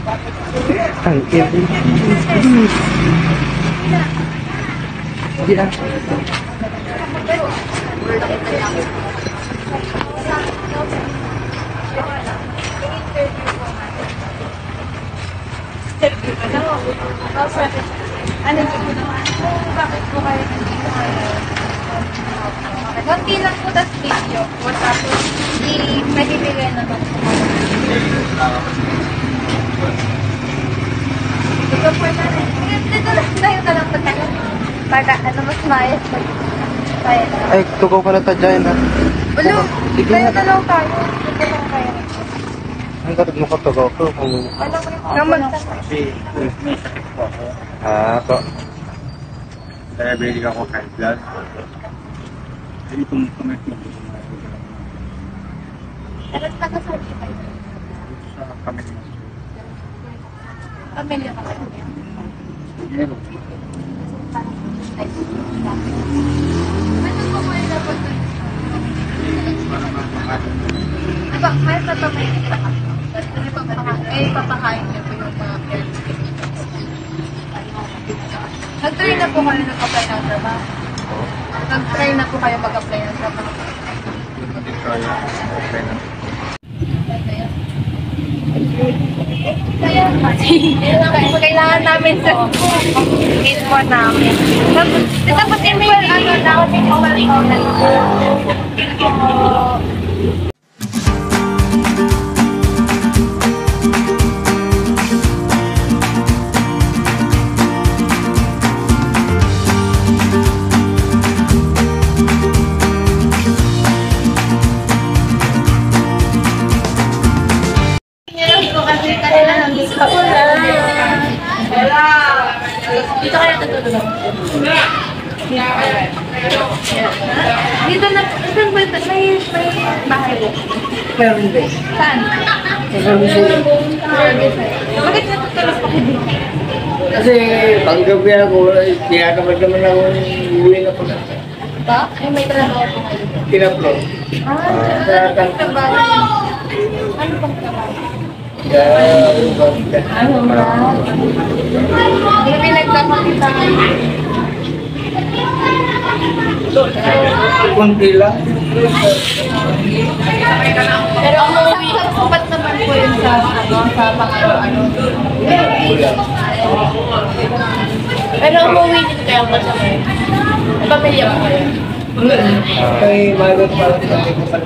Ang iri. Yeah. Ano po naman? Bakit po kayo nandito ngayon? Konti lang po tas video po. Tapos, i-mahibigay naman po kayo. Dito po na rin. Dito lang tayo na lang pagkano. Para ano mas maayos pag tayo na. Ay, tugaw ka na tadyain ha. Ulo, tayo na lang tayo. Dito lang tayo. Ang katag mo katugaw ko. Naman. Ah, to. Diabetic ako high blood. Jadi itong comment mo. Pero taga-sabi kayo. Sa comment mo. Pamilya ka kayo. Meron. Ano po kayo na po ito? Diba, may tatamay ka. Eh, papakain niyo po yung mga parents. Nag-try na po kayo nag-apply ng trabaho? Nag-try na po kayo mag-apply ng trabaho? Kaya, okay na. Kaya kasi kailangan namin sa info namin. Tapos email ano na dito kaya tutulog. Dito na, may bahay mo. Meron din. Saan? Bakit natutulog pa kayo dito? Kasi panggabi ako, naman ako uwi na po na. Ba? Ay, may trabaho po kayo. Tinapload. Ano pang trabaho? Ano pang trabaho? Ano ba? Hindi pinagkakakita kayo. Kunti lang. Pero umuwi, sapat naman po yun sa pangano-ano. Pero umuwi din kayo ba sa kayo? Pamilya mo kayo? Kay Magot pa lang sa ko pa.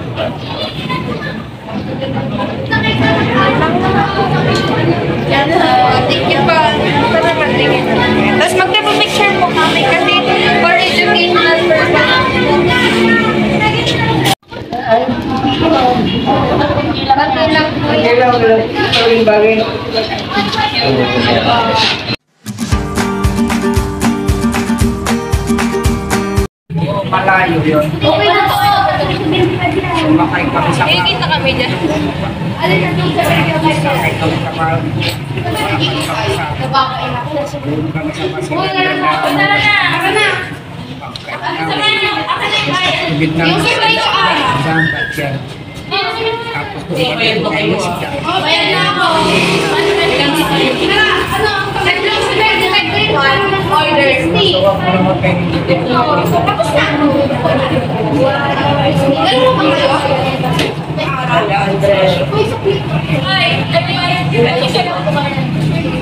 Yan, thank you po. Para matingin. Tapos magpa-picture po kami kasi for educational purpose. Bakit lang po Hindi yan? lang, walang bagay. Malayo yun. Okay na po. Sumakay kami sa car. Kita kami dyan. Sumakay kami sa car. Doon kami sa Masinila na tubig na sambat yan. Tapos doon kami kayo siya. Masawag mo naman kayo hindi.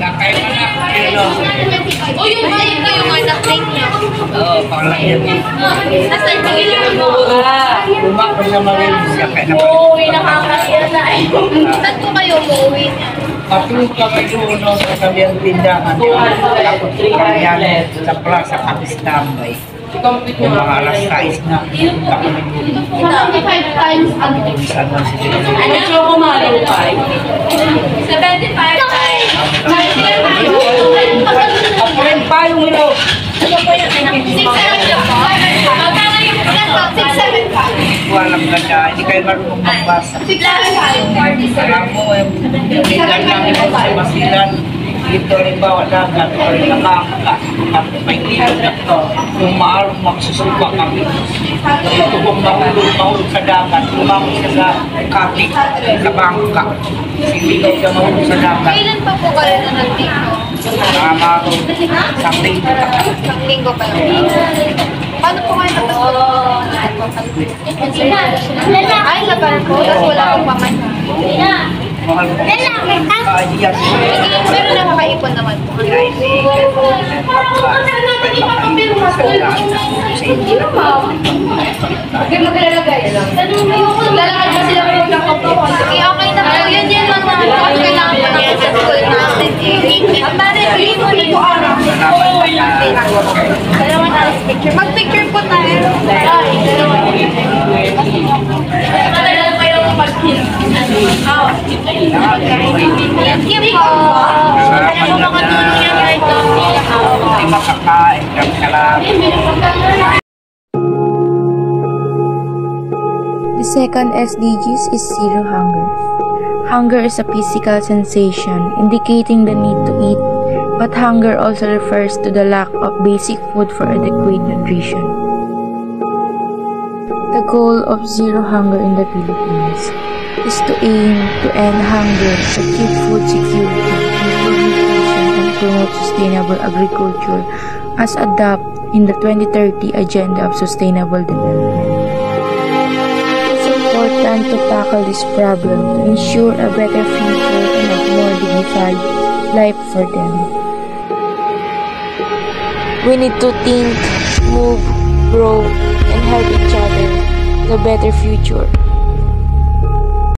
Lakay mo na. O yung balik na yung anak niya. Oo, panglayan. Nasaan pa kailangan mo? Umakay na marin siya. Uuwi na kakasya na eh. Saan po kayo umuwi niya? Patulog kami doon sa kanyang tindahan. Tapos kanya sa plaza kami standby. Kung mga alas 6 na, punta kami doon. 75 times ano? Minsan lang sila. Ano siya kumalaw pa? 75 times. Ako rin pa yung ilo. Ano po yung 675? Magkano yung 675? Walang ganda. Hindi kayo marunong magbasa. 675. Alam mo, minsan lang ito sa Masilan. Dito rin ba wala dagat o rin nakakaka. Tapos may ilog na ito. Kung maarong magsusuka kami. Ito kung mahulog sa dagat, lumamot siya sa kapi, sa bangka. Siligaw siya mahulog sa dagat. Kailan pa po kayo na nandito? Isang linggo na kami. Isang linggo pa lang. Paano po kayo natapos? Ay, sa parang po. Tapos wala akong pamasahe. Mahal ko. Yes. Pero nakakaipon naman po. Lalakad ba sila po ng kapatid? Okay na po. Yun yan lang naman. Kailangan pa naman sa school natin. At pare, bili mo rin po araw. Dalawa na picture. Mag-picture po tayo. Ay, dalawa. Madala kayo mag-picture. Thank you po. Kaya mo makatulong yan kahit Hindi makakain kami salamat. The second SDGs is zero hunger. Hunger is a physical sensation indicating the need to eat, but hunger also refers to the lack of basic food for adequate nutrition. The goal of zero hunger in the Philippines is to aim to end hunger, achieve food security, improve nutrition, and promote sustainable agriculture as adopted in the 2030 Agenda of Sustainable Development. It's important to tackle this problem to ensure a better future and a more dignified life for them. We need to think, move, grow, and help each other to a better future.